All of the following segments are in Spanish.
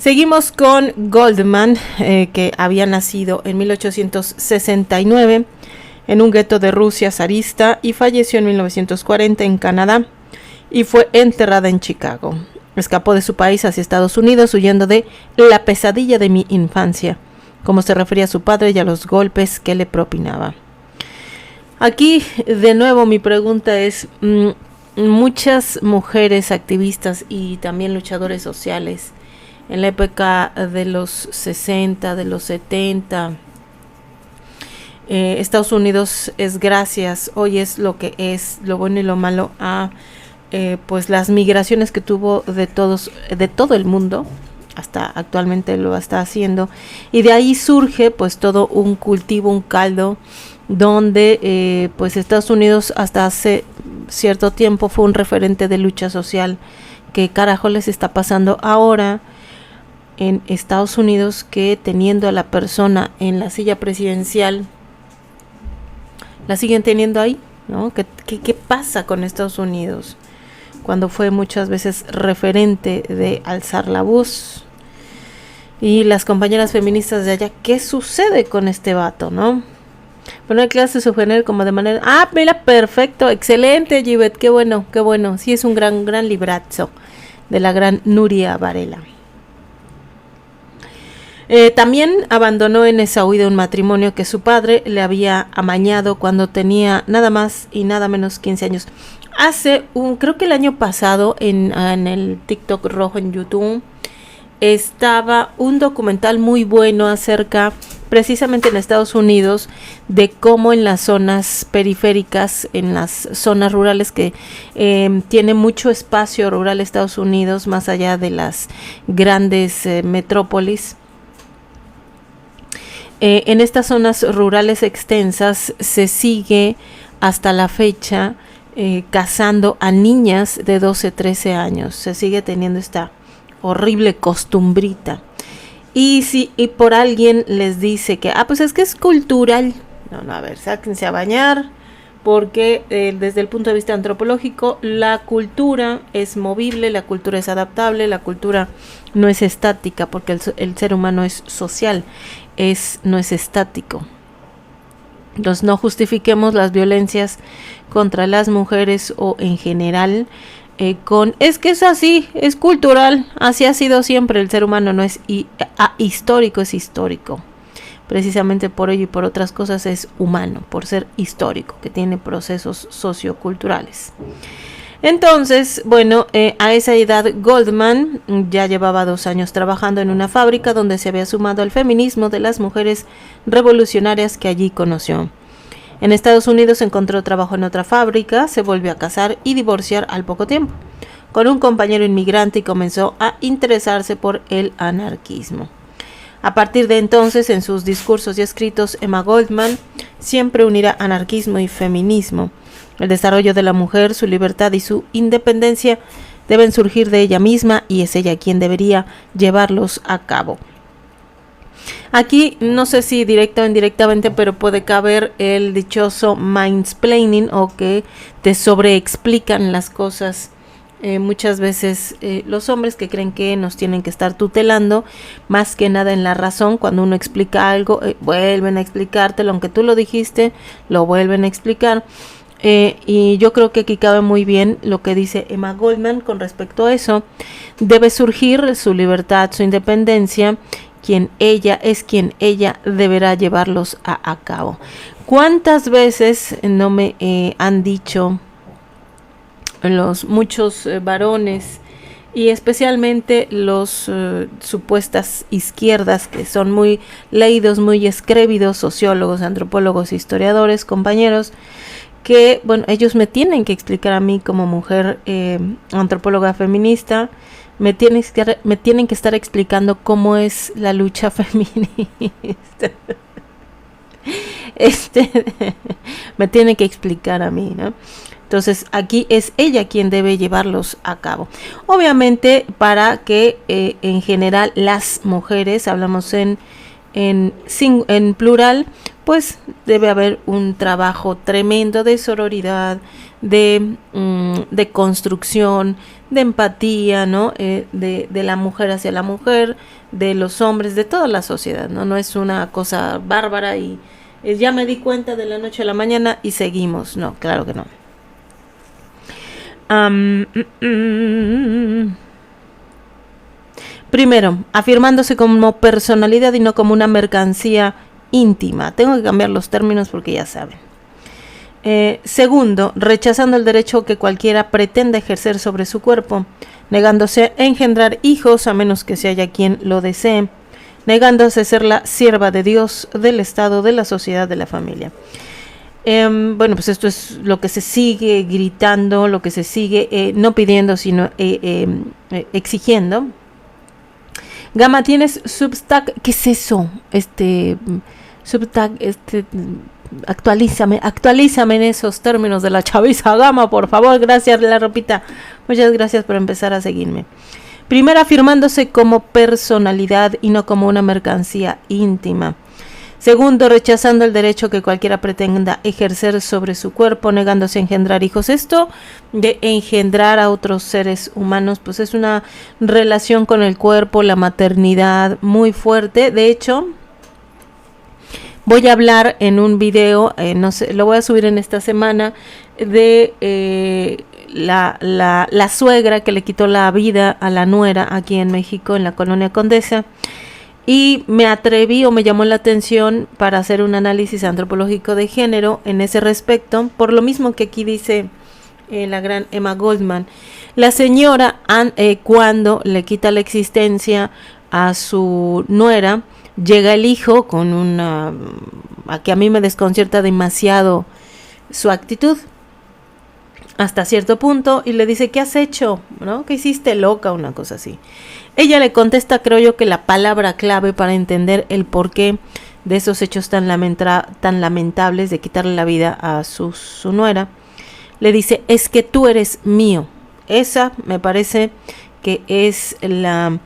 Seguimos con Goldman, que había nacido en 1869 en un gueto de Rusia zarista y falleció en 1940 en Canadá y fue enterrada en Chicago. Escapó de su país hacia Estados Unidos huyendo de la pesadilla de mi infancia, como se refería a su padre y a los golpes que le propinaba. Aquí, de nuevo, mi pregunta es, muchas mujeres activistas y también luchadores sociales en la época de los 60, de los 70, Estados Unidos es gracias, hoy es lo que es, lo bueno y lo malo, a pues las migraciones que tuvo de todo el mundo, hasta actualmente lo está haciendo, y de ahí surge pues todo un cultivo, un caldo, donde pues Estados Unidos hasta hace cierto tiempo fue un referente de lucha social. ¿Qué carajo les está pasando ahora en Estados Unidos, que teniendo a la persona en la silla presidencial la siguen teniendo ahí, ¿no? ¿Qué pasa con Estados Unidos? Cuando fue muchas veces referente de alzar la voz. Y las compañeras feministas de allá, ¿qué sucede con este vato, no? Poner clases su género como de manera... Ah, mira, perfecto, excelente, Givet, qué bueno. Sí, es un gran librazo de la gran Nuria Varela. También abandonó en esa huida un matrimonio que su padre le había amañado cuando tenía nada más y nada menos 15 años. Creo que el año pasado en el TikTok rojo en YouTube estaba un documental muy bueno acerca, precisamente en Estados Unidos, de cómo en las zonas periféricas, en las zonas rurales que tiene mucho espacio rural Estados Unidos, más allá de las grandes metrópolis, en estas zonas rurales extensas se sigue hasta la fecha casando a niñas de 12, 13 años. Se sigue teniendo esta horrible costumbrita. Y si por alguien les dice que, pues es que es cultural. No, a ver, sáquense a bañar, porque desde el punto de vista antropológico, la cultura es movible, la cultura es adaptable, la cultura no es estática, porque el ser humano es social, no es estático. Entonces no justifiquemos las violencias contra las mujeres o en general es que es así, es cultural, así ha sido siempre. El ser humano no es histórico, es histórico. Precisamente por ello y por otras cosas es humano, por ser histórico, que tiene procesos socioculturales. Entonces, bueno, a esa edad Goldman ya llevaba 2 años trabajando en una fábrica donde se había sumado al feminismo de las mujeres revolucionarias que allí conoció. En Estados Unidos encontró trabajo en otra fábrica, se volvió a casar y divorciar al poco tiempo con un compañero inmigrante y comenzó a interesarse por el anarquismo. A partir de entonces, en sus discursos y escritos, Emma Goldman siempre unirá anarquismo y feminismo. El desarrollo de la mujer, su libertad y su independencia deben surgir de ella misma y es ella quien debería llevarlos a cabo. Aquí no sé si directa o indirectamente, pero puede caber el dichoso mansplaining, o que te sobreexplican las cosas. Muchas veces los hombres que creen que nos tienen que estar tutelando, más que nada en la razón, cuando uno explica algo, vuelven a explicártelo, aunque tú lo dijiste, lo vuelven a explicar. Y yo creo que aquí cabe muy bien lo que dice Emma Goldman con respecto a eso. Debe surgir su libertad, su independencia, quien ella deberá llevarlos a cabo. ¿Cuántas veces no me han dicho los muchos varones, y especialmente los supuestas izquierdas, que son muy leídos, muy escrévidos, sociólogos, antropólogos, historiadores, compañeros, que, bueno, ellos me tienen que explicar a mí como mujer antropóloga feminista, me tienen que estar explicando cómo es la lucha feminista. Me tienen que explicar a mí, ¿no? Entonces aquí es ella quien debe llevarlos a cabo. Obviamente para que en general las mujeres, hablamos en plural, pues debe haber un trabajo tremendo de sororidad, de construcción, de empatía, ¿no? De la mujer hacia la mujer, de los hombres, de toda la sociedad, ¿no? No es una cosa bárbara y ya me di cuenta de la noche a la mañana y seguimos. No, claro que no. Primero, afirmándose como personalidad y no como una mercancía íntima. Tengo que cambiar los términos porque ya saben. Segundo, rechazando el derecho que cualquiera pretenda ejercer sobre su cuerpo, negándose a engendrar hijos a menos que se haya quien lo desee, negándose a ser la sierva de Dios, del Estado, de la sociedad, de la familia. Bueno, pues esto es lo que se sigue gritando, lo que se sigue no pidiendo, sino exigiendo. Gama, ¿tienes Substack? ¿Qué es eso? Substack, actualízame en esos términos de la chaviza, Gama, por favor. Gracias, la ropita. Muchas gracias por empezar a seguirme. Primero, afirmándose como personalidad y no como una mercancía íntima. Segundo, rechazando el derecho que cualquiera pretenda ejercer sobre su cuerpo, negándose a engendrar hijos. Esto de engendrar a otros seres humanos, pues es una relación con el cuerpo, la maternidad muy fuerte. De hecho, voy a hablar en un video, no sé, lo voy a subir en esta semana, de la suegra que le quitó la vida a la nuera aquí en México, en la colonia Condesa. Y me atreví o me llamó la atención para hacer un análisis antropológico de género en ese respecto, por lo mismo que aquí dice la gran Emma Goldman. La señora, cuando le quita la existencia a su nuera, llega el hijo con una... que a mí me desconcierta demasiado su actitud, hasta cierto punto, y le dice, ¿qué has hecho? ¿No? ¿Qué hiciste, loca? Una cosa así. Ella le contesta, creo yo, que la palabra clave para entender el porqué de esos hechos tan lamentables de quitarle la vida a su nuera, le dice, es que tú eres mío. Esa me parece que es la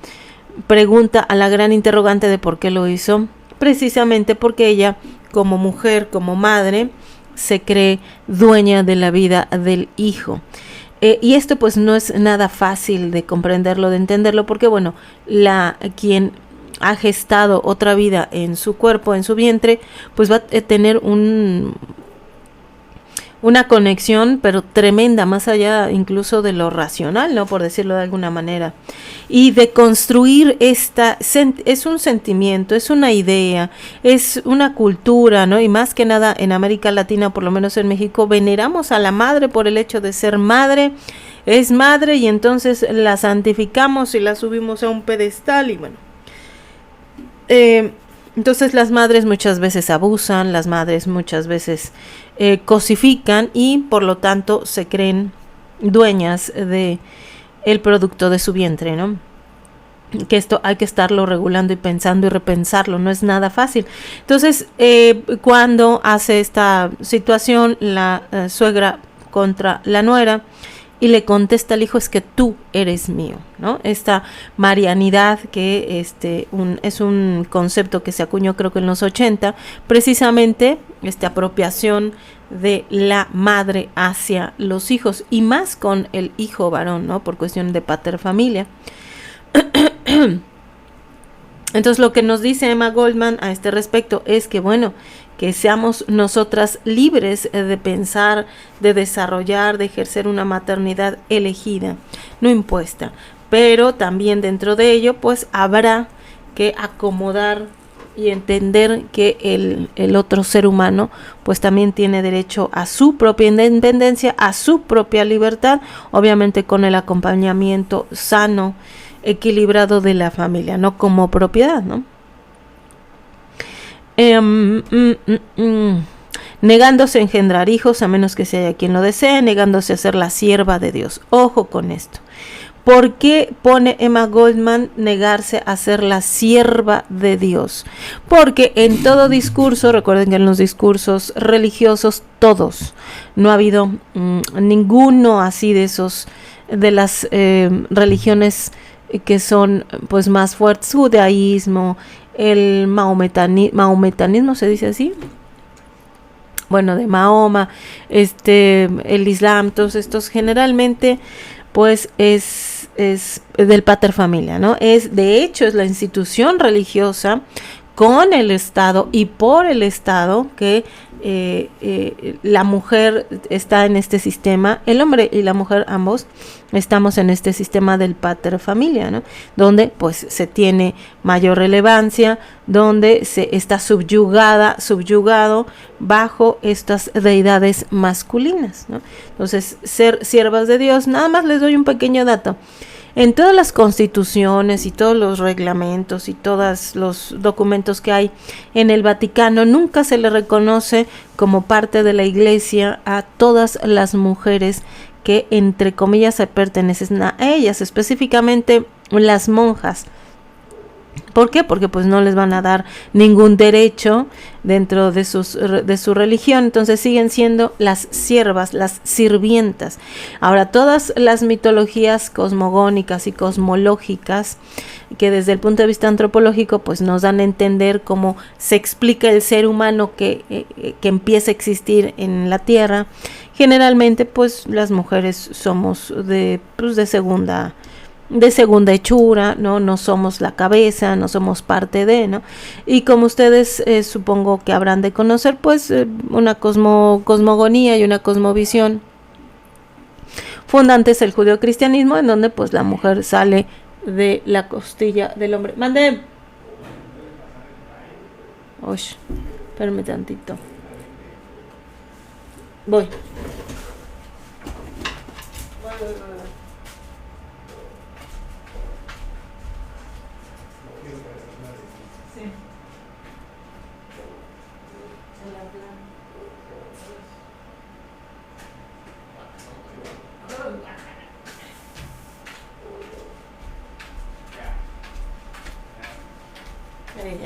pregunta a la gran interrogante de por qué lo hizo, precisamente porque ella, como mujer, como madre, se cree dueña de la vida del hijo. Y esto pues no es nada fácil de comprenderlo, de entenderlo, porque bueno, quien ha gestado otra vida en su cuerpo, en su vientre, pues va a tener una conexión, pero tremenda, más allá incluso de lo racional, ¿no? Por decirlo de alguna manera. Y de construir es un sentimiento, es una idea, es una cultura, ¿no? Y más que nada en América Latina, por lo menos en México, veneramos a la madre por el hecho de ser madre. Es madre y entonces la santificamos y la subimos a un pedestal y bueno. Entonces las madres muchas veces abusan, las madres muchas veces cosifican y por lo tanto se creen dueñas de el producto de su vientre, ¿no? Que esto hay que estarlo regulando y pensando y repensarlo, no es nada fácil. Entonces, cuando hace esta situación la suegra contra la nuera, y le contesta al hijo, es que tú eres mío, ¿no? Esta marianidad que es un concepto que se acuñó creo que en los 80, precisamente esta apropiación de la madre hacia los hijos y más con el hijo varón, ¿no? Por cuestión de paterfamilia. Entonces lo que nos dice Emma Goldman a este respecto es que bueno, que seamos nosotras libres de pensar, de desarrollar, de ejercer una maternidad elegida, no impuesta, pero también dentro de ello pues habrá que acomodar y entender que el otro ser humano pues también tiene derecho a su propia independencia, a su propia libertad, obviamente con el acompañamiento sano, equilibrado de la familia, no como propiedad, ¿no? Negándose a engendrar hijos a menos que se haya quien lo desee, negándose a ser la sierva de Dios. Ojo con esto. ¿Por qué pone Emma Goldman negarse a ser la sierva de Dios? Porque en todo discurso, recuerden que en los discursos religiosos, todos, no ha habido ninguno así de esos, de las religiones que son pues más fuertes, judaísmo, el mahometanismo se dice así, bueno, de Mahoma, el Islam, todos estos generalmente pues es del pater familia, ¿no? De hecho, es la institución religiosa con el Estado y por el Estado que la mujer está en este sistema, el hombre y la mujer ambos estamos en este sistema del pater familia, ¿no? Donde pues se tiene mayor relevancia, donde se está subyugado bajo estas deidades masculinas, ¿no? Entonces, ser siervas de Dios, nada más les doy un pequeño dato. En todas las constituciones y todos los reglamentos y todos los documentos que hay en el Vaticano, nunca se le reconoce como parte de la Iglesia a todas las mujeres que, entre comillas, se pertenecen a ellas, específicamente las monjas. ¿Por qué? Porque pues no les van a dar ningún derecho dentro de su religión, entonces siguen siendo las siervas, las sirvientas. Ahora, todas las mitologías cosmogónicas y cosmológicas que desde el punto de vista antropológico pues nos dan a entender cómo se explica el ser humano que empieza a existir en la Tierra, generalmente pues las mujeres somos de segunda hechura, no somos la cabeza, no somos parte de, ¿no? Y como ustedes supongo que habrán de conocer, pues una cosmogonía y una cosmovisión fundante es el judeocristianismo, en donde pues la mujer sale de la costilla del hombre. ¡Mande! Uy, espérame tantito. Voy.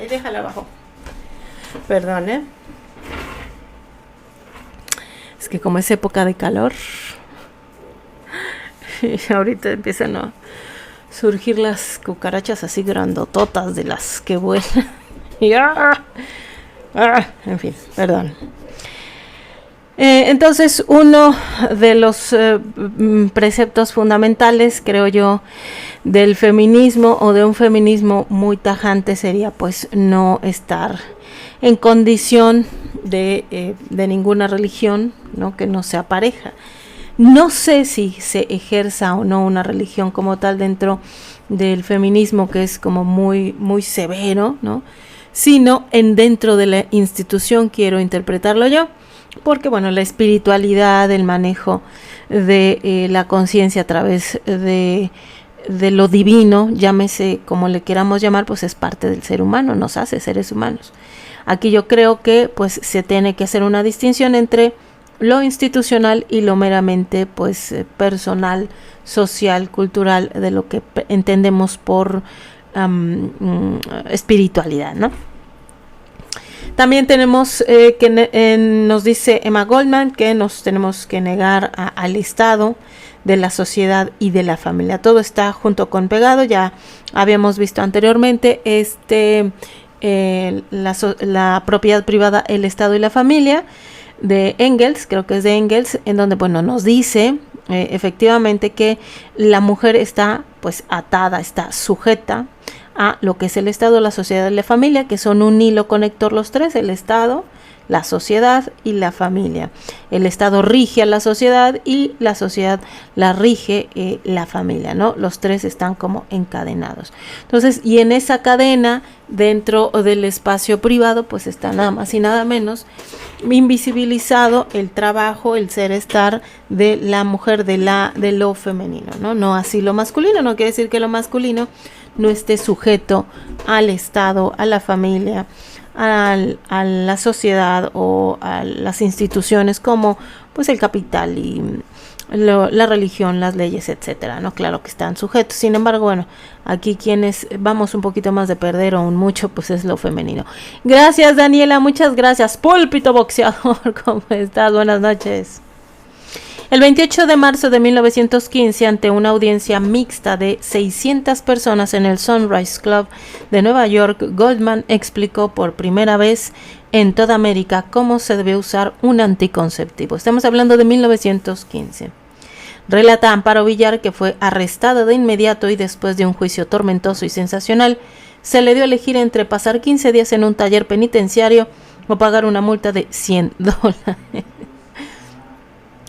Ahí déjala abajo. Perdón, es que como es época de calor, y ahorita empiezan a surgir las cucarachas así grandototas de las que vuelan. En fin, perdón. Entonces, uno de los preceptos fundamentales, creo yo, del feminismo o de un feminismo muy tajante sería pues no estar en condición de ninguna religión, ¿no? Que no sea pareja. No sé si se ejerza o no una religión como tal dentro del feminismo, que es como muy, muy severo, ¿no? Sino dentro de la institución, quiero interpretarlo yo. Porque bueno, la espiritualidad, el manejo de la conciencia a través de lo divino, llámese como le queramos llamar, pues es parte del ser humano, nos hace seres humanos. Aquí yo creo que pues se tiene que hacer una distinción entre lo institucional y lo meramente pues personal, social, cultural, de lo que entendemos por espiritualidad, ¿no? También tenemos nos dice Emma Goldman que nos tenemos que negar al Estado, de la sociedad y de la familia. Todo está junto con pegado. Ya habíamos visto anteriormente la propiedad privada, el Estado y la familia de Engels, creo que es de Engels, en donde bueno nos dice efectivamente que la mujer está pues atada, está sujeta a lo que es el Estado, la sociedad y la familia, que son un hilo conector los tres, el Estado, la sociedad y la familia. El Estado rige a la sociedad y la sociedad la rige la familia, ¿no? Los tres están como encadenados. Entonces, y en esa cadena, dentro del espacio privado, pues está nada más y nada menos invisibilizado el trabajo, el ser estar de la mujer, de lo femenino, ¿no? No así lo masculino, no quiere decir que lo masculino no esté sujeto al Estado, a la familia, a la sociedad o a las instituciones como pues el capital y la religión, las leyes, etcétera, ¿no? Claro que están sujetos. Sin embargo, bueno, aquí quienes vamos un poquito más de perder o un mucho, pues es lo femenino. Gracias, Daniela, muchas gracias. Púlpito boxeador, ¿cómo estás? Buenas noches. El 28 de marzo de 1915, ante una audiencia mixta de 600 personas en el Sunrise Club de Nueva York, Goldman explicó por primera vez en toda América cómo se debe usar un anticonceptivo. Estamos hablando de 1915. Relata Amparo Villar que fue arrestada de inmediato y después de un juicio tormentoso y sensacional, se le dio a elegir entre pasar 15 días en un taller penitenciario o pagar una multa de $100.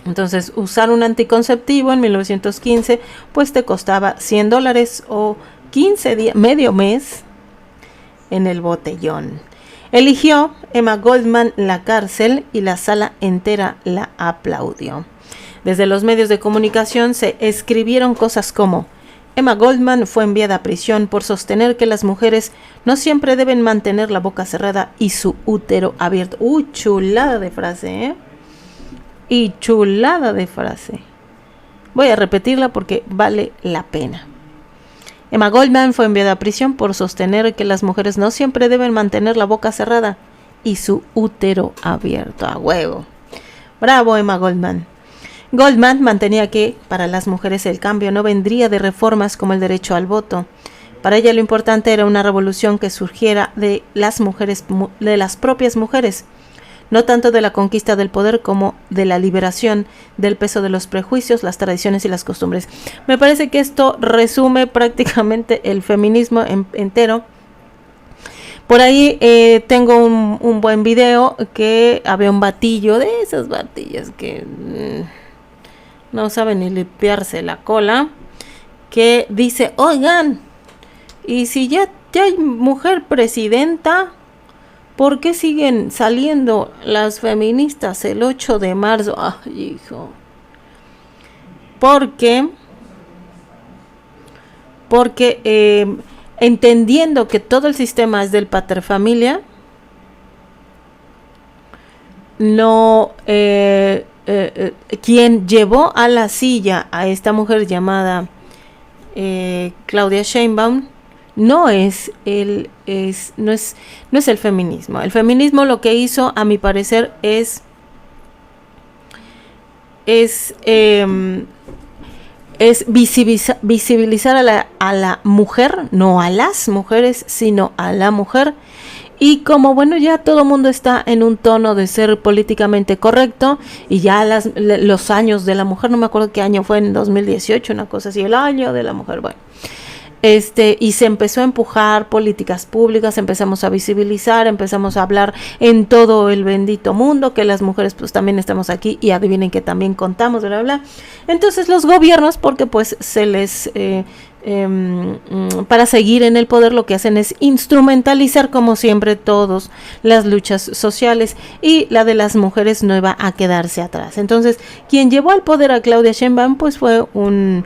Entonces, usar un anticonceptivo en 1915, pues te costaba $100 o 15 días, medio mes en el botellón. Eligió Emma Goldman la cárcel y la sala entera la aplaudió. Desde los medios de comunicación se escribieron cosas como: Emma Goldman fue enviada a prisión por sostener que las mujeres no siempre deben mantener la boca cerrada y su útero abierto. Chulada de frase, ¿eh? Y chulada de frase. Voy a repetirla porque vale la pena. Emma Goldman fue enviada a prisión por sostener que las mujeres no siempre deben mantener la boca cerrada y su útero abierto. A huevo. Bravo, Emma Goldman. Goldman mantenía que para las mujeres el cambio no vendría de reformas como el derecho al voto. Para ella lo importante era una revolución que surgiera de las mujeres, de las propias mujeres, no tanto de la conquista del poder como de la liberación del peso de los prejuicios, las tradiciones y las costumbres. Me parece que esto resume prácticamente el feminismo entero. Por ahí tengo un buen video que había un batillo, de esas batillas que no saben ni limpiarse la cola, que dice: oigan, y si ya hay mujer presidenta, ¿por qué siguen saliendo las feministas el 8 de marzo? Ay, hijo. Porque entendiendo que todo el sistema es del paterfamilia, no, quien llevó a la silla a esta mujer llamada Claudia Sheinbaum no es el feminismo. El feminismo lo que hizo, a mi parecer, es visibilizar a la mujer, no a las mujeres, sino a la mujer. Y como bueno, ya todo el mundo está en un tono de ser políticamente correcto, y ya los años de la mujer, no me acuerdo qué año fue, en 2018, una cosa así, el año de la mujer, bueno. Y se empezó a empujar políticas públicas, empezamos a visibilizar, empezamos a hablar en todo el bendito mundo, que las mujeres pues también estamos aquí, y adivinen que también contamos, bla, bla. Entonces los gobiernos, porque pues se les... para seguir en el poder, lo que hacen es instrumentalizar, como siempre, todas las luchas sociales, y la de las mujeres no iba a quedarse atrás. Entonces, quien llevó al poder a Claudia Sheinbaum pues fue una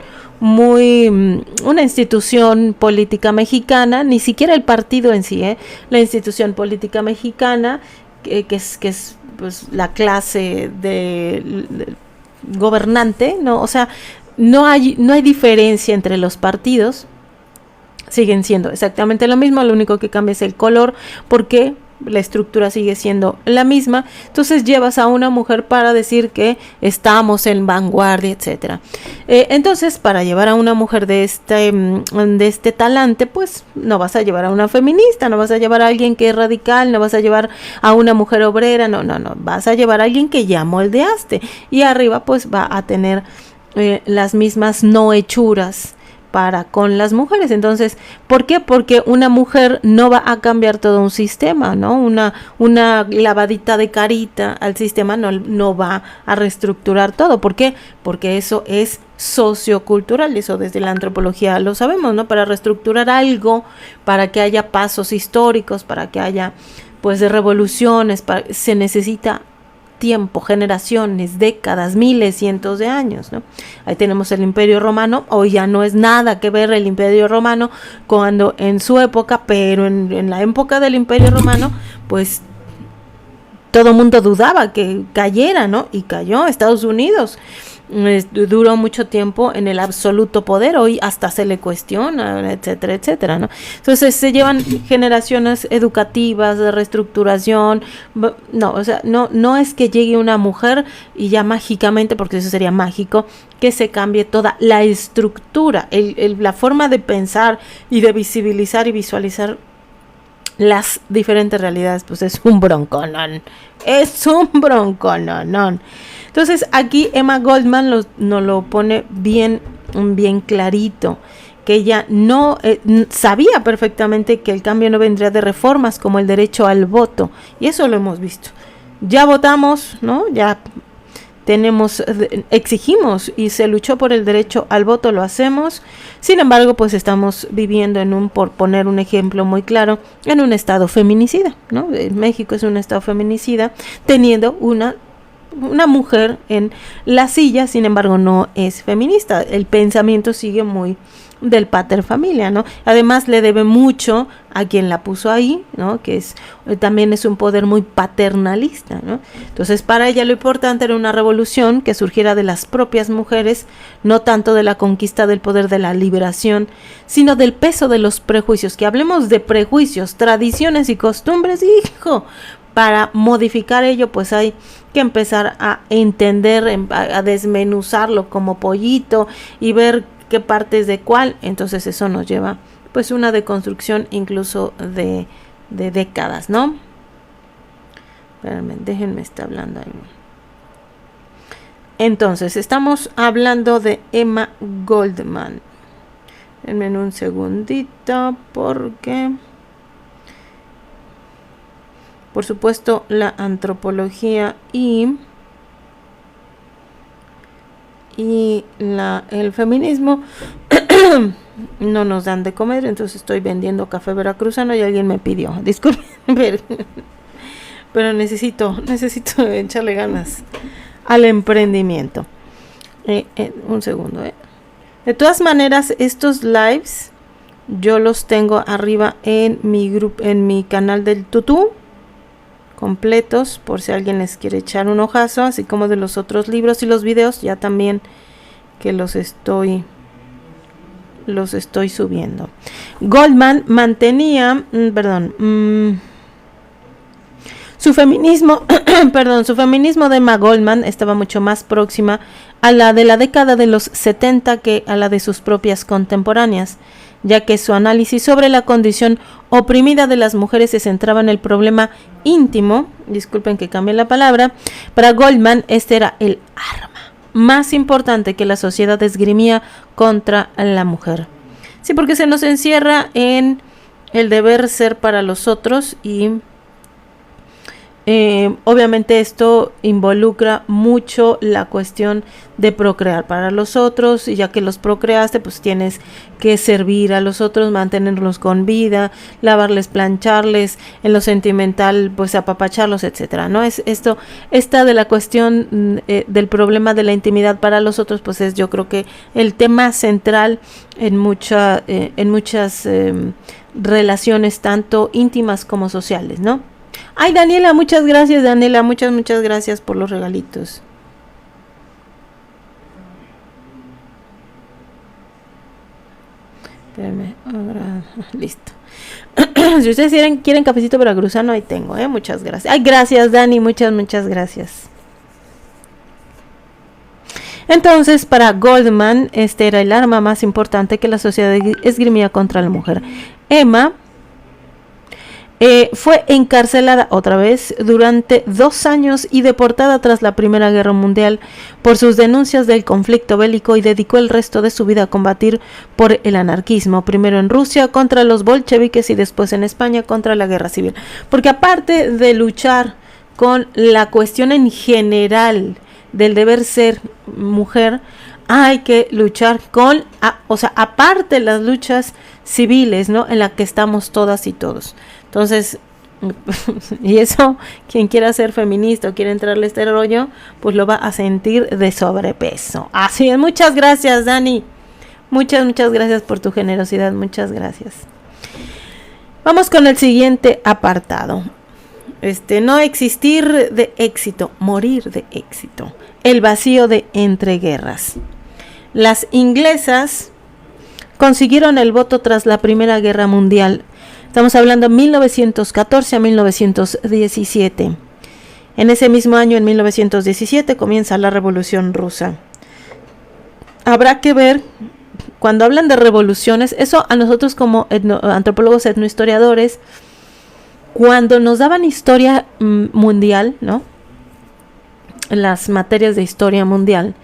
institución política mexicana, ni siquiera el partido en sí, la institución política mexicana, que es pues la clase de gobernante, ¿no? O sea, no hay diferencia entre los partidos, siguen siendo exactamente lo mismo, lo único que cambia es el color, porque la estructura sigue siendo la misma. Entonces llevas a una mujer para decir que estamos en vanguardia, etcétera. Entonces, para llevar a una mujer de este talante, pues no vas a llevar a una feminista, no vas a llevar a alguien que es radical, no vas a llevar a una mujer obrera, no, vas a llevar a alguien que ya moldeaste, y arriba pues va a tener las mismas no hechuras para con las mujeres. Entonces, ¿por qué? Porque una mujer no va a cambiar todo un sistema, ¿no? Una lavadita de carita al sistema no va a reestructurar todo. ¿Por qué? Porque eso es sociocultural, eso desde la antropología lo sabemos, ¿no? Para reestructurar algo, para que haya pasos históricos, para que haya pues de revoluciones, se necesita tiempo, generaciones, décadas, miles, cientos de años, ¿no? Ahí tenemos el Imperio Romano. Hoy ya no es nada que ver el Imperio Romano cuando en su época, pero en la época del Imperio Romano, pues todo mundo dudaba que cayera, ¿no? Y cayó. Estados Unidos duró mucho tiempo en el absoluto poder, hoy hasta se le cuestiona, etcétera, etcétera, ¿no? Entonces se llevan generaciones educativas de reestructuración. No, o sea, no es que llegue una mujer y ya mágicamente, porque eso sería mágico, que se cambie toda la estructura, la forma de pensar y de visibilizar y visualizar las diferentes realidades. Pues es un bronconón, Entonces aquí Emma Goldman nos lo pone bien clarito, que ella no sabía perfectamente que el cambio no vendría de reformas como el derecho al voto, y eso lo hemos visto. Ya votamos, ¿no? Ya exigimos y se luchó por el derecho al voto, lo hacemos. Sin embargo, pues estamos viviendo por poner un ejemplo muy claro, en un estado feminicida, ¿no? México es un estado feminicida, teniendo una mujer en la silla, sin embargo no es feminista. El pensamiento sigue muy del pater familia, ¿no? Además le debe mucho a quien la puso ahí, ¿no? Que también es un poder muy paternalista, ¿no? Entonces para ella lo importante era una revolución que surgiera de las propias mujeres, no tanto de la conquista del poder, de la liberación, sino del peso de los prejuicios. Que hablemos de prejuicios, tradiciones y costumbres, hijo, para modificar ello pues hay que empezar a entender, a desmenuzarlo como pollito y ver qué partes de cuál. Entonces eso nos lleva pues una deconstrucción incluso de décadas, ¿no? Espérenme, déjenme estar hablando ahí. Entonces estamos hablando de Emma Goldman. Denme un segundito porque por supuesto la antropología y el feminismo no nos dan de comer, entonces estoy vendiendo café veracruzano y alguien me pidió, disculpen, pero necesito echarle ganas al emprendimiento. Un segundo. De todas maneras, estos lives yo los tengo arriba en mi grupo, en mi canal del Tutú, completos, por si alguien les quiere echar un ojazo, así como de los otros libros y los videos, ya también que los estoy subiendo. Goldman mantenía, su feminismo, su feminismo de Emma Goldman estaba mucho más próxima a la de la década de los 70 que a la de sus propias contemporáneas, ya que su análisis sobre la condición oprimida de las mujeres se centraba en el problema íntimo. Disculpen que cambie la palabra. Para Goldman este era el arma más importante que la sociedad esgrimía contra la mujer. Sí, porque se nos encierra en el deber ser para los otros y obviamente esto involucra mucho la cuestión de procrear para los otros, y ya que los procreaste pues tienes que servir a los otros, mantenerlos con vida, lavarles, plancharles, en lo sentimental pues apapacharlos, etcétera, ¿no? Esta de la cuestión del problema de la intimidad para los otros pues es, yo creo que el tema central en muchas relaciones tanto íntimas como sociales, ¿no? Ay, Daniela, muchas gracias, Daniela, muchas gracias por los regalitos. Espérame, ahora, listo. Si ustedes quieren cafecito veracruzano, ahí tengo, muchas gracias. Ay, gracias, Dani, muchas gracias. Entonces, para Goldman, este era el arma más importante que la sociedad esgrimía contra la mujer. Emma fue encarcelada otra vez durante 2 años y deportada tras la Primera Guerra Mundial por sus denuncias del conflicto bélico, y dedicó el resto de su vida a combatir por el anarquismo, primero en Rusia contra los bolcheviques y después en España contra la guerra civil. Porque aparte de luchar con la cuestión en general del deber ser mujer, hay que luchar con, aparte las luchas civiles, ¿no? En la que estamos todas y todos. Entonces, y eso, quien quiera ser feminista o quiera entrarle este rollo, pues lo va a sentir de sobrepeso. Así es, muchas gracias, Dani. Muchas gracias por tu generosidad, muchas gracias. Vamos con el siguiente apartado. No existir de éxito, morir de éxito. El vacío de entreguerras. Las inglesas consiguieron el voto tras la Primera Guerra Mundial. Estamos hablando de 1914 a 1917. En ese mismo año, en 1917, comienza la Revolución Rusa. Habrá que ver, cuando hablan de revoluciones, eso a nosotros como antropólogos etnohistoriadores, cuando nos daban historia mundial, ¿no? las materias de historia mundial,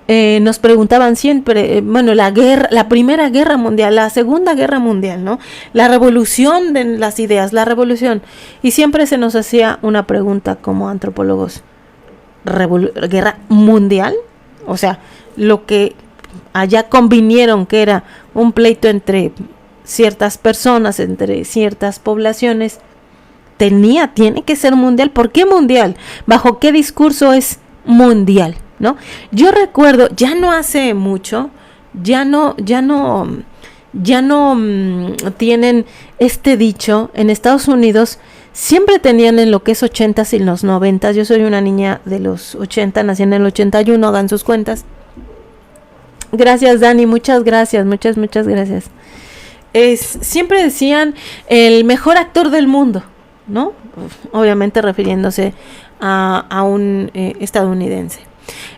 nos preguntaban siempre, la Primera Guerra Mundial, la Segunda Guerra Mundial, ¿no? La revolución de las ideas, la revolución. Y siempre se nos hacía una pregunta como antropólogos: ¿guerra mundial? O sea, lo que allá convinieron que era un pleito entre ciertas personas, entre ciertas poblaciones, tiene que ser mundial. ¿Por qué mundial? ¿Bajo qué discurso es mundial? ¿No? Yo recuerdo, ya no hace mucho, ya no tienen este dicho en Estados Unidos. Siempre tenían en lo que es 80s y los 90s. Yo soy una niña de los 80, nací en el 81, hagan sus cuentas. Gracias, Dani, muchas gracias, muchas gracias. Siempre decían el mejor actor del mundo, ¿no? Obviamente refiriéndose a un estadounidense.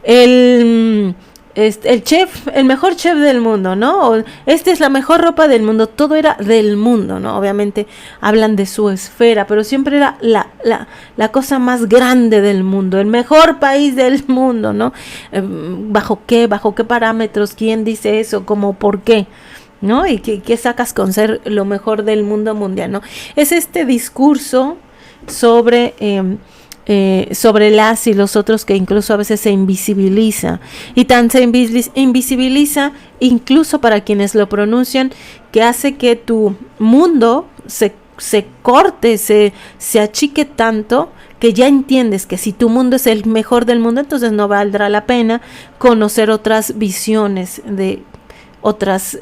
El chef, el mejor chef del mundo, ¿no? Esta es la mejor ropa del mundo. Todo era del mundo, ¿no? Obviamente hablan de su esfera, pero siempre era la cosa más grande del mundo, el mejor país del mundo, ¿no? ¿Bajo qué parámetros? ¿Quién dice eso? ¿Cómo? ¿Por qué? ¿No? ¿Y qué sacas con ser lo mejor del mundo mundial, ¿no? Es este discurso sobre las y los otros que incluso a veces se invisibiliza, y tan se invisibiliza incluso para quienes lo pronuncian, que hace que tu mundo se corte, se achique tanto, que ya entiendes que si tu mundo es el mejor del mundo, entonces no valdrá la pena conocer otras visiones de otras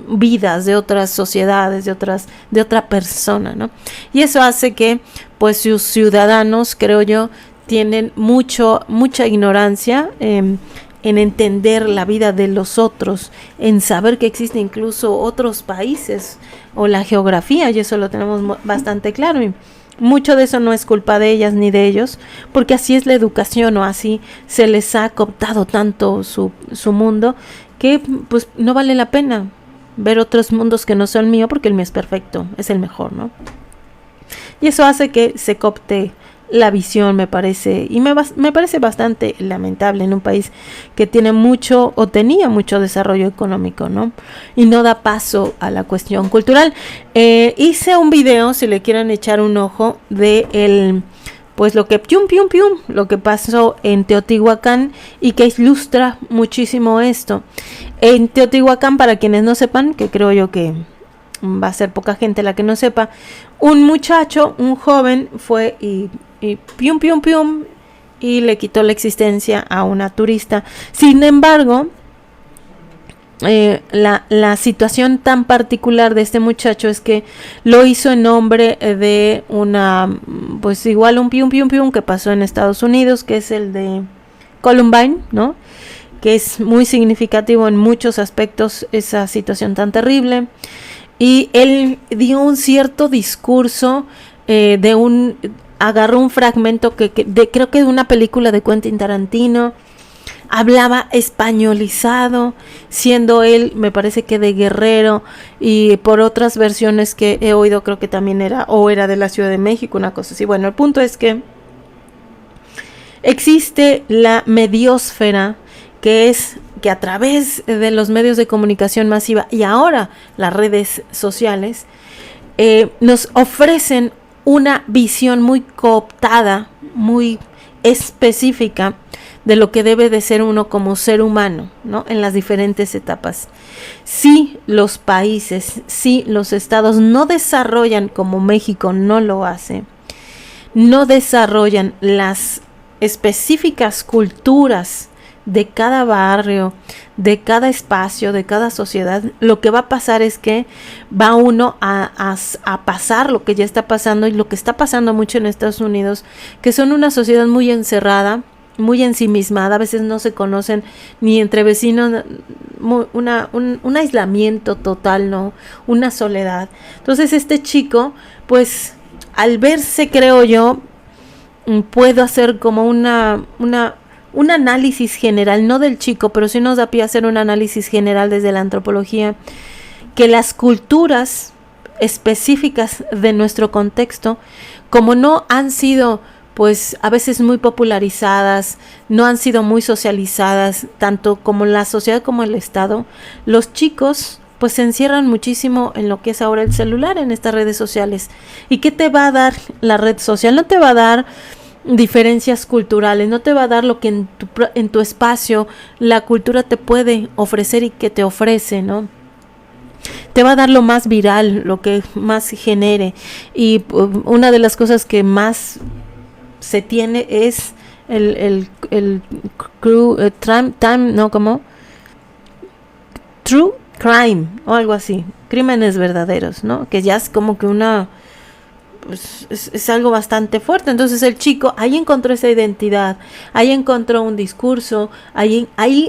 vidas, de otras sociedades, de otra persona, ¿no? Y eso hace que, pues, sus ciudadanos, creo yo, tienen mucha ignorancia en entender la vida de los otros, en saber que existen incluso otros países o la geografía, y eso lo tenemos bastante claro. Y mucho de eso no es culpa de ellas ni de ellos, porque así es la educación, o así se les ha cooptado tanto su mundo, que pues no vale la pena ver otros mundos que no son mío, porque el mío es perfecto, es el mejor, ¿no? Y eso hace que se coopte la visión, me parece, y me parece bastante lamentable en un país que tiene mucho o tenía mucho desarrollo económico, ¿no? Y no da paso a la cuestión cultural. Hice un video, si le quieren echar un ojo, de pues lo que lo que pasó en Teotihuacán, y que ilustra muchísimo esto. En Teotihuacán, para quienes no sepan, que creo yo que va a ser poca gente la que no sepa, un muchacho, un joven, fue y y le quitó la existencia a una turista. Sin embargo, la situación tan particular de este muchacho es que lo hizo en nombre de pues igual un que pasó en Estados Unidos, que es el de Columbine, ¿no? Que es muy significativo en muchos aspectos, esa situación tan terrible. Y él dio un cierto discurso agarró un fragmento creo que de una película de Quentin Tarantino. Hablaba españolizado, siendo él, me parece que de Guerrero, y por otras versiones que he oído, creo que también era de la Ciudad de México, una cosa así. Bueno, el punto es que existe la mediósfera, que es que a través de los medios de comunicación masiva y ahora las redes sociales nos ofrecen una visión muy cooptada, muy específica de lo que debe de ser uno como ser humano, ¿no? En las diferentes etapas. Si los países, si los estados no desarrollan, como México no lo hace, no desarrollan las específicas culturas de cada barrio, de cada espacio, de cada sociedad, lo que va a pasar es que va uno a pasar lo que ya está pasando, y lo que está pasando mucho en Estados Unidos, que son una sociedad muy encerrada, muy ensimismada, a veces no se conocen ni entre vecinos, un aislamiento total, ¿no? Una soledad. Entonces este chico, pues al verse, creo yo, puedo hacer como un análisis general, no del chico, pero sí nos da pie a hacer un análisis general desde la antropología, que las culturas específicas de nuestro contexto, como no han sido pues a veces muy popularizadas, no han sido muy socializadas, tanto como la sociedad como el Estado. Los chicos pues se encierran muchísimo en lo que es ahora el celular, en estas redes sociales. ¿Y qué te va a dar la red social? No te va a dar diferencias culturales, no te va a dar lo que en tu espacio la cultura te puede ofrecer y que te ofrece, ¿no? Te va a dar lo más viral, lo que más genere. Y una de las cosas que más se tiene es el True Crime o algo así, crímenes verdaderos, ¿no? Que ya es como que pues es algo bastante fuerte. Entonces el chico ahí encontró esa identidad, ahí encontró un discurso, ahí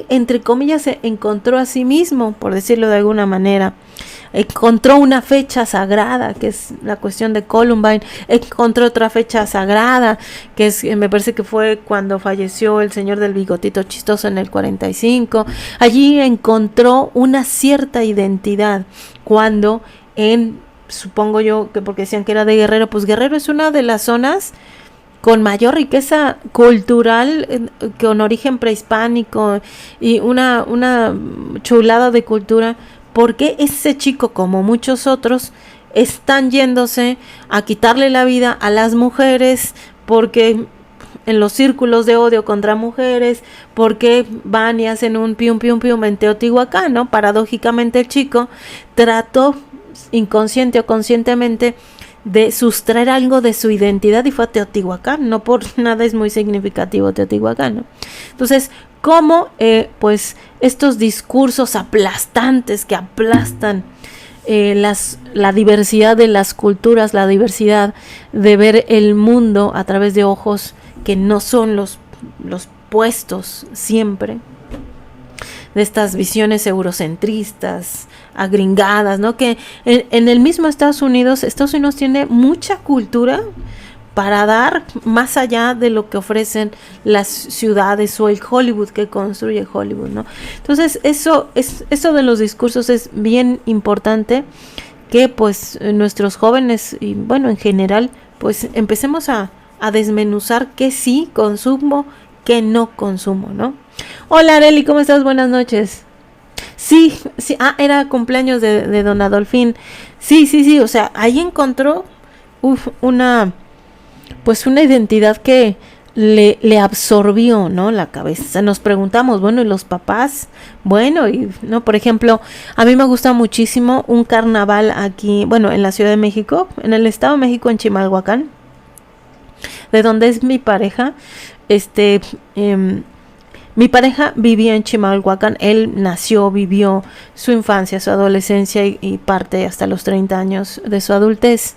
entre comillas se encontró a sí mismo, por decirlo de alguna manera. Encontró una fecha sagrada, que es la cuestión de Columbine. Encontró otra fecha sagrada, que es, me parece que fue cuando falleció el señor del bigotito chistoso en el 45. Allí encontró una cierta identidad, cuando supongo yo que porque decían que era de Guerrero, pues Guerrero es una de las zonas con mayor riqueza cultural, con origen prehispánico y una chulada de cultura. Porque ese chico, como muchos otros, están yéndose a quitarle la vida a las mujeres, porque en los círculos de odio contra mujeres, porque van y hacen un pium pium pium en Teotihuacán, ¿no? Paradójicamente el chico trató inconsciente o conscientemente de sustraer algo de su identidad y fue a Teotihuacán. No por nada es muy significativo Teotihuacán, ¿no? Entonces, cómo pues estos discursos aplastantes que aplastan la diversidad de las culturas, la diversidad de ver el mundo a través de ojos que no son los puestos siempre, de estas visiones eurocentristas, agringadas, ¿no? Que en el mismo Estados Unidos tiene mucha cultura para dar más allá de lo que ofrecen las ciudades o el Hollywood que construye Hollywood, ¿no? Entonces eso de los discursos es bien importante, que pues nuestros jóvenes y bueno en general pues empecemos a desmenuzar qué sí consumo, qué no consumo, ¿no? Hola Areli, ¿cómo estás? Buenas noches. Sí, era cumpleaños de don Adolfín. Sí, o sea, ahí encontró una identidad que le absorbió, ¿no? La cabeza. Nos preguntamos, bueno, ¿y los papás? Bueno, y no, por ejemplo, a mí me gusta muchísimo un carnaval aquí, bueno, en la Ciudad de México, en el Estado de México, en Chimalhuacán, de donde es mi pareja. Mi pareja vivía en Chimalhuacán, él vivió su infancia, su adolescencia y parte hasta los 30 años de su adultez.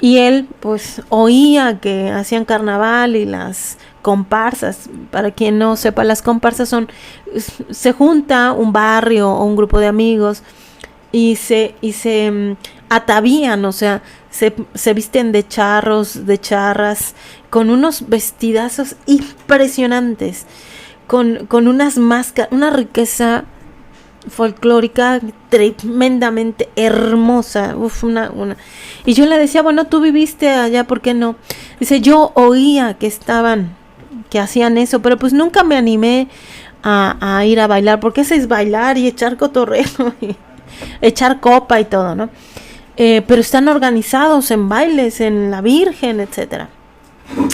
Y él pues oía que hacían carnaval y las comparsas. Para quien no sepa, las comparsas se junta un barrio o un grupo de amigos y se atavían, o sea, se visten de charros, de charras, con unos vestidazos impresionantes, con unas máscaras, una riqueza folclórica tremendamente hermosa. Y yo le decía, bueno, tú viviste allá, ¿por qué no? Dice, yo oía que hacían eso, pero pues nunca me animé a ir a bailar, porque ese es bailar y echar cotorreo y echar copa y todo, ¿no? Pero están organizados en bailes, en la Virgen, etcétera.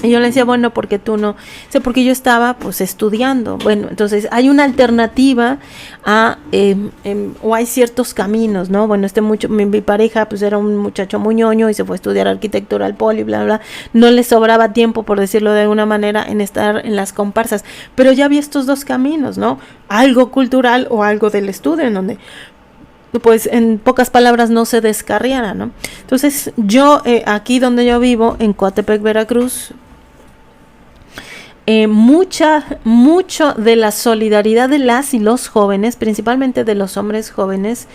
Y yo le decía, bueno, ¿por qué tú no? Dice, porque yo estaba pues estudiando. Bueno, entonces hay una alternativa o hay ciertos caminos, ¿no? Bueno, mi pareja pues era un muchacho muy ñoño y se fue a estudiar arquitectura al Poli, bla, bla. No le sobraba tiempo, por decirlo de alguna manera, en estar en las comparsas. Pero ya había estos dos caminos, ¿no? Algo cultural o algo del estudio, en donde pues en pocas palabras no se descarriara, ¿no? Entonces yo aquí donde yo vivo, en Coatepec, Veracruz, mucho de la solidaridad de las y los jóvenes, principalmente de los hombres jóvenes,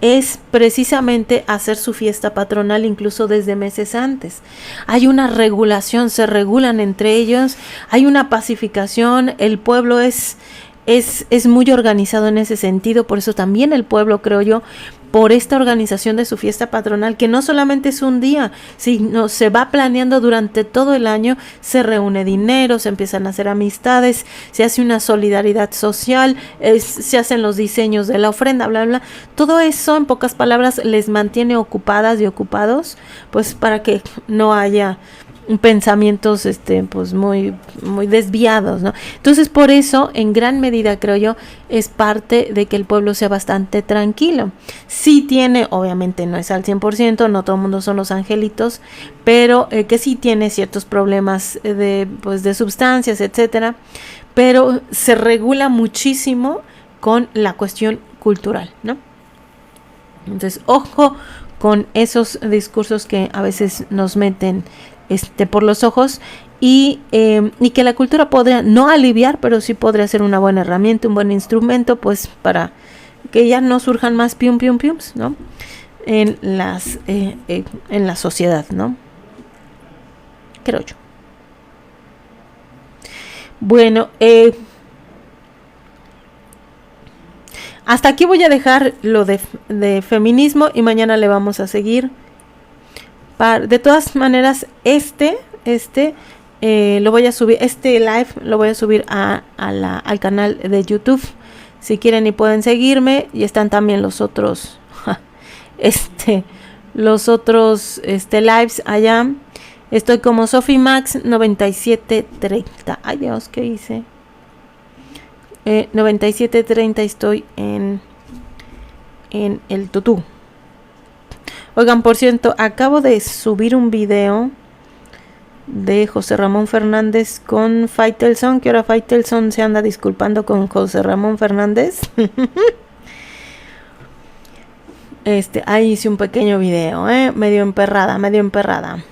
es precisamente hacer su fiesta patronal incluso desde meses antes. Hay una regulación, se regulan entre ellos, hay una pacificación, el pueblo es muy organizado en ese sentido, por eso también el pueblo, creo yo, por esta organización de su fiesta patronal, que no solamente es un día, sino se va planeando durante todo el año, se reúne dinero, se empiezan a hacer amistades, se hace una solidaridad social, se hacen los diseños de la ofrenda, bla, bla. Todo eso, en pocas palabras, les mantiene ocupadas y ocupados, pues para que no haya pensamientos pues muy desviados, ¿no? Entonces, por eso, en gran medida, creo yo, es parte de que el pueblo sea bastante tranquilo. Sí tiene, obviamente no es al 100%, no todo el mundo son los angelitos, pero que sí tiene ciertos problemas de sustancias, etcétera, pero se regula muchísimo con la cuestión cultural, ¿no? Entonces, ojo con esos discursos que a veces nos meten por los ojos, y que la cultura podría no aliviar, pero sí podría ser una buena herramienta, un buen instrumento, pues para que ya no surjan más piums, ¿no? En la sociedad, ¿no? Creo yo. Bueno, hasta aquí voy a dejar lo de feminismo, y mañana le vamos a seguir. De todas maneras, lo voy a subir, este live lo voy a subir al canal de YouTube, si quieren y pueden seguirme, y están también los otros lives allá. Estoy como Sofimax 9730. Ay Dios, ¿qué hice? 9730 estoy en el tutú. Oigan, por cierto, acabo de subir un video de José Ramón Fernández con Faitelson, que ahora Faitelson se anda disculpando con José Ramón Fernández. Ahí hice un pequeño video, medio emperrada.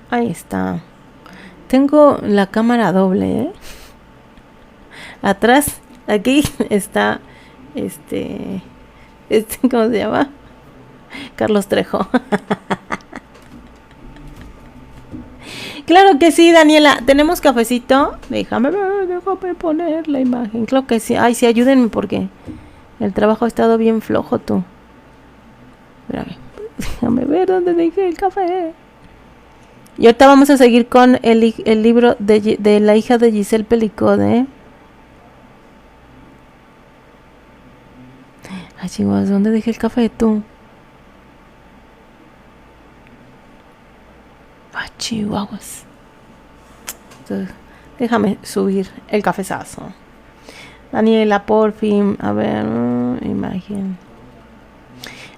Ahí está. Tengo la cámara doble, atrás, aquí está ¿cómo se llama? Carlos Trejo. Claro que sí, Daniela. ¿Tenemos cafecito? Déjame poner la imagen. Claro que sí. Ay, sí, ayúdenme porque el trabajo ha estado bien flojo, tú. Espérame. Déjame ver dónde dejé el café. Y ahorita vamos a seguir con el libro de la hija de Giselle Pelicode. Ay, chihuahuas, ¿dónde dejé el café, tú? Ay, chihuahuas. Entonces, déjame subir el cafezazo. Daniela, por fin. A ver, imagen.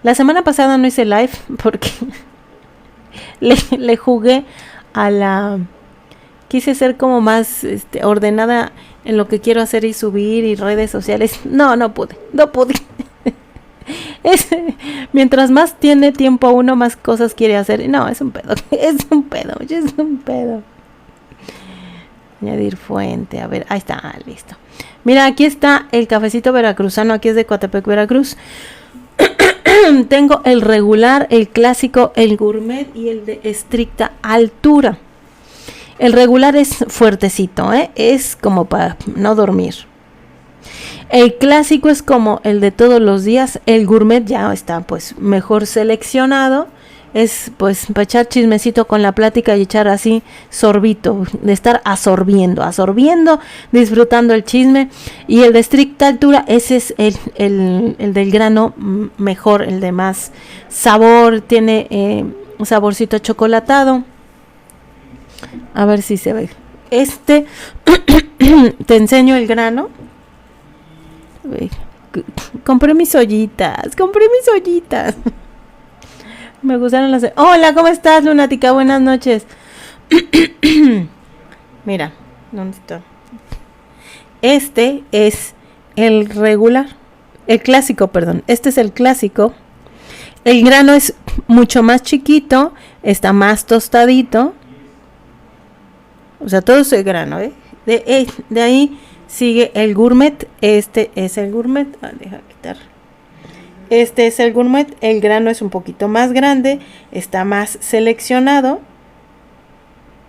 La semana pasada no hice live porque le jugué a la... Quise ser como más ordenada en lo que quiero hacer y subir y redes sociales. No pude. Mientras más tiene tiempo uno, más cosas quiere hacer. No, es un pedo. Añadir fuente. A ver, ahí está, listo. Mira, aquí está el cafecito veracruzano. Aquí es de Coatepec, Veracruz. Tengo el regular, el clásico, el gourmet y el de estricta altura. El regular es fuertecito, es como para no dormir. El clásico es como el de todos los días. El gourmet ya está pues mejor seleccionado. Es pues para echar chismecito con la plática y echar así sorbito, de estar absorbiendo, disfrutando el chisme. Y el de estricta altura, ese es el del grano mejor, el de más sabor, tiene un saborcito chocolatado. A ver si se ve. Te enseño el grano. Compré mis ollitas. Me gustaron las... Hola, ¿cómo estás, lunática? Buenas noches. Mira, ¿dónde está? Este es el regular. El clásico, perdón. Este es el clásico. El grano es mucho más chiquito. Está más tostadito. O sea, todo es el grano, de ahí sigue el gourmet. Este es el gourmet. Deja quitar. Este es el gourmet. El grano es un poquito más grande. Está más seleccionado.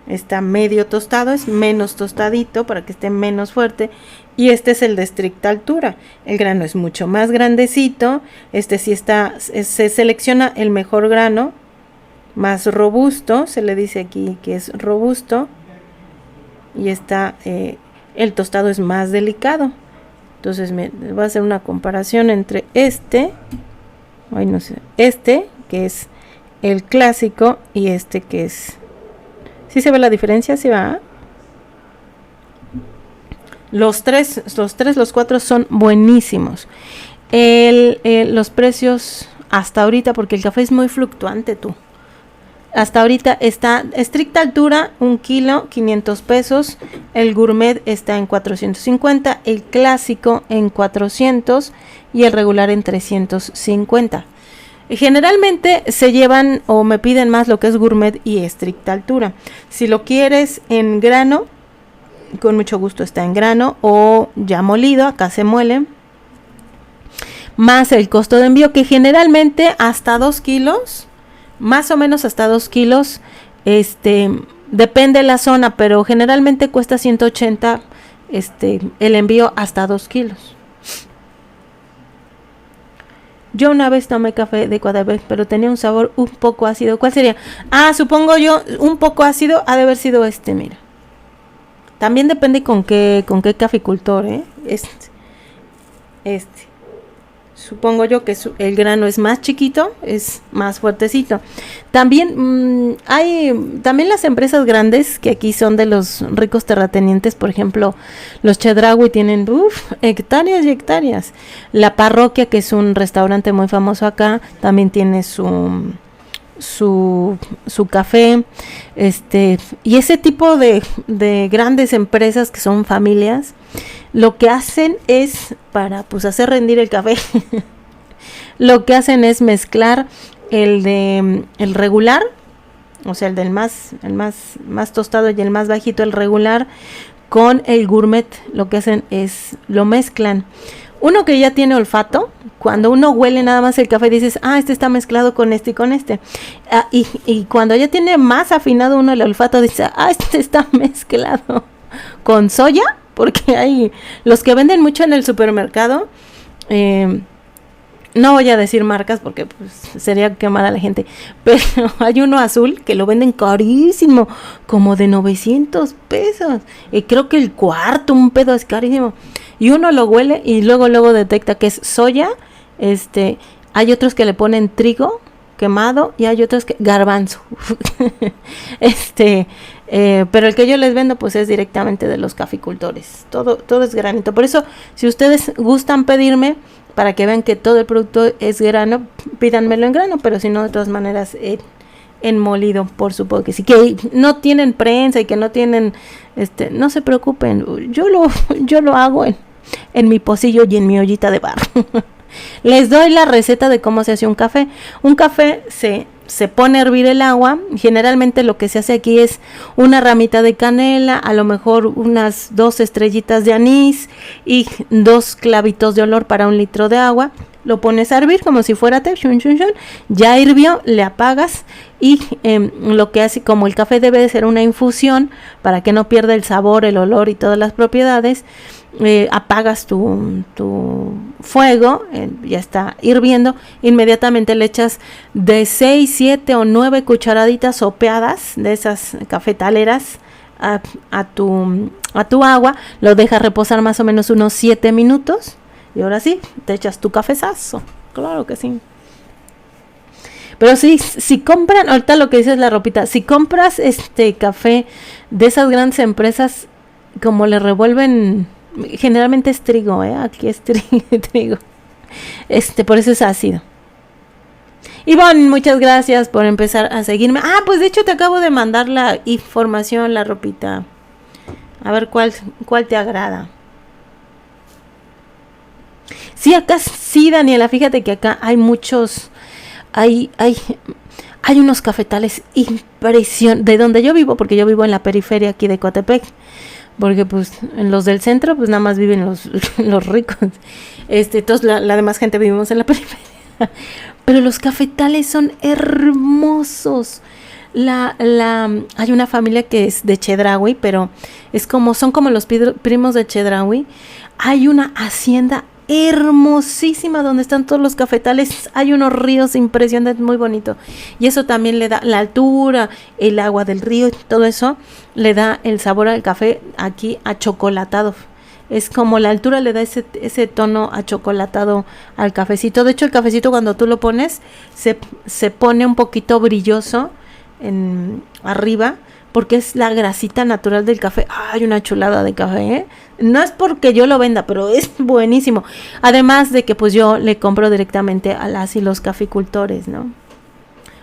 Está medio tostado. Es menos tostadito para que esté menos fuerte. Y este es el de estricta altura. El grano es mucho más grandecito. Sí se selecciona el mejor grano, más robusto. Se le dice aquí que es robusto. Y el tostado es más delicado. Entonces voy a hacer una comparación entre que es el clásico, y que es... ¿Sí se ve la diferencia? ¿Sí va? Los cuatro son buenísimos. Los precios hasta ahorita, porque el café es muy fluctuante, hasta ahorita está estricta altura, 1 kilo, 500 pesos. El gourmet está en 450, el clásico en 400 y el regular en 350. Generalmente se llevan o me piden más lo que es gourmet y estricta altura. Si lo quieres en grano, con mucho gusto está en grano o ya molido, acá se muele, más el costo de envío, que generalmente hasta 2 kilos, más o menos hasta 2 kilos, depende de la zona, pero generalmente cuesta 180 el envío hasta 2 kilos. Yo una vez tomé café de Coatepec, pero tenía un sabor un poco ácido. ¿Cuál sería? Supongo yo, un poco ácido ha de haber sido mira. También depende con qué caficultor, Supongo yo que el grano es más chiquito, es más fuertecito. También también las empresas grandes, que aquí son de los ricos terratenientes, por ejemplo, los Chedraui tienen hectáreas y hectáreas. La Parroquia, que es un restaurante muy famoso acá, también tiene su café, y ese tipo de grandes empresas que son familias, lo que hacen es, para hacer rendir el café, lo que hacen es mezclar el regular, o sea, el más tostado y el más bajito, el regular, con el gourmet. Lo que hacen es, lo mezclan. Uno que ya tiene olfato, cuando uno huele nada más el café, dices, este está mezclado con este y con este. Y cuando ya tiene más afinado uno el olfato, dice, este está mezclado con soya, porque hay los que venden mucho en el supermercado. No voy a decir marcas porque sería quemar a la gente, pero hay uno azul que lo venden carísimo, como de 900 pesos. Y creo que el cuarto, un pedo, es carísimo. Y uno lo huele y luego detecta que es soya. Hay otros que le ponen trigo quemado y hay otros que garbanzo. Pero el que yo les vendo es directamente de los caficultores. Todo es granito. Por eso, si ustedes gustan pedirme, para que vean que todo el producto es grano, pídanmelo en grano, pero si no, de todas maneras en molido, por supuesto que sí. Que no tienen prensa y que no tienen, no se preocupen, yo lo hago en mi pocillo y en mi ollita de barro. Les doy la receta de cómo se hace un café. Un café se pone a hervir el agua. Generalmente lo que se hace aquí es una ramita de canela, a lo mejor unas 2 estrellitas de anís y 2 clavitos de olor para 1 litro de agua. Lo pones a hervir como si fuera té, ya hirvió, le apagas y lo que hace, como el café debe de ser una infusión para que no pierda el sabor, el olor y todas las propiedades, apagas tu fuego, ya está hirviendo, inmediatamente le echas de 6, 7 o 9 cucharaditas sopeadas de esas cafetaleras a tu agua, lo dejas reposar más o menos unos 7 minutos y ahora sí, te echas tu cafezazo, claro que sí. Pero si compran, ahorita lo que dice es la ropita, si compras café de esas grandes empresas, como le revuelven, generalmente es trigo, aquí es trigo, por eso es ácido. Ivonne, muchas gracias por empezar a seguirme. Pues de hecho te acabo de mandar la información, la ropita, a ver cuál te agrada. Sí, acá sí, Daniela, fíjate que acá hay muchos, hay unos cafetales impresionantes, de donde yo vivo, porque yo vivo en la periferia aquí de Coatepec, porque en los del centro nada más viven los ricos, todos la demás gente vivimos en la periferia, pero los cafetales son hermosos. Hay una familia que es de Chedraui, pero son como los primos de Chedraui. Hay una hacienda hermosísima donde están todos los cafetales, hay unos ríos impresionantes, muy bonito, y eso también le da la altura, el agua del río, todo eso le da el sabor al café aquí achocolatado. Es como la altura le da ese tono achocolatado al cafecito. De hecho, el cafecito cuando tú lo pones se pone un poquito brilloso arriba, porque es la grasita natural del café. ¡Ay, una chulada de café! ¿Eh? No es porque yo lo venda, pero es buenísimo. Además de que pues yo le compro directamente a las y los caficultores, ¿no?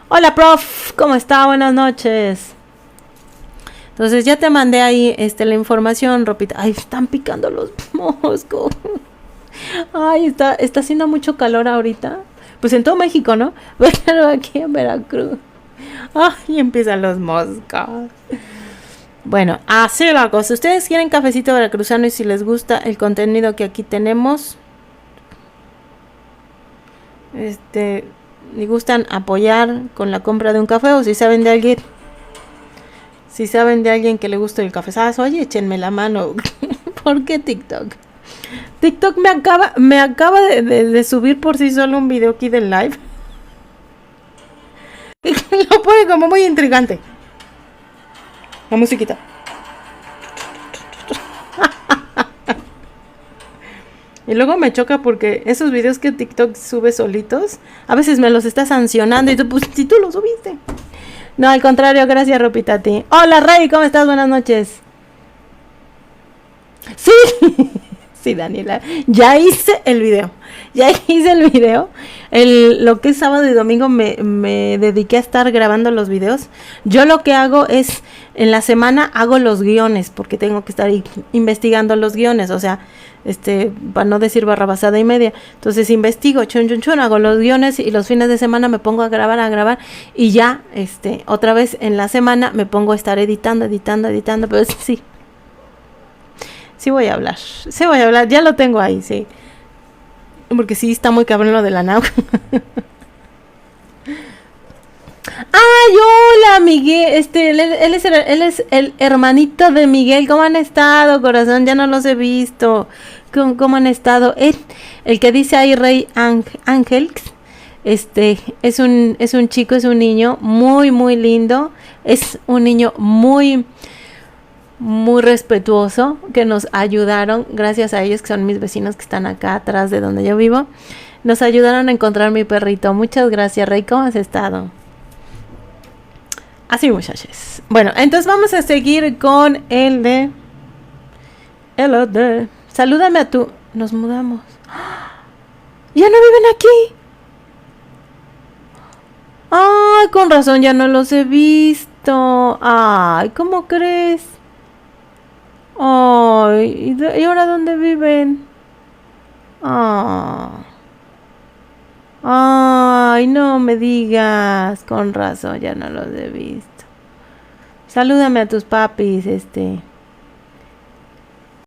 Hola, prof, ¿cómo está? Buenas noches. Entonces ya te mandé ahí la información, Ropita. Ay, están picando los moscos. Ay, está haciendo mucho calor ahorita. Pues en todo México, ¿no? Pero aquí en Veracruz. Ay, empiezan los moscos. Bueno, así la cosa. Ustedes quieren cafecito veracruzano y si les gusta el contenido que aquí tenemos, y gustan apoyar con la compra de un café, o si saben de alguien que le guste el cafezazo, oye, échenme la mano. ¿Por qué TikTok? TikTok me acaba de subir por sí solo un video aquí del live. Lo pone como muy intrigante. La musiquita. Y luego me choca porque esos videos que TikTok sube solitos, a veces me los está sancionando y tú, pues, si tú los subiste. No, al contrario, gracias, Ropita, a ti. Hola, Rey, ¿cómo estás? Buenas noches. Sí, sí, Daniela, ya hice el video. Lo que es sábado y domingo me dediqué a estar grabando los videos. Yo lo que hago es, en la semana hago los guiones, porque tengo que estar investigando los guiones, o sea, para no decir barrabasada y media. Entonces investigo, hago los guiones y los fines de semana me pongo a grabar y ya, otra vez en la semana me pongo a estar editando, pero sí. Sí voy a hablar, ya lo tengo ahí, sí. Porque sí está muy cabrón lo de la nau. ¡Ay, hola, Miguel! Él es el hermanito de Miguel. ¿Cómo han estado, corazón? Ya no los he visto. ¿Cómo han estado? El que dice ahí Rey Ángel, es un chico, es un niño muy, muy lindo. Es un niño muy, muy respetuoso, que nos ayudaron, gracias a ellos, que son mis vecinos que están acá atrás de donde yo vivo. Nos ayudaron a encontrar mi perrito. Muchas gracias, Rey. ¿Cómo has estado? Así, muchachos. Bueno, entonces vamos a seguir con el de... Salúdame a tu... Nos mudamos. ¿Ya no viven aquí? Ay, con razón, ya no los he visto. Ay, ¿cómo crees? Ay, ¿y ahora dónde viven? Ay, no me digas. Con razón, ya no los he visto. Salúdame a tus papis,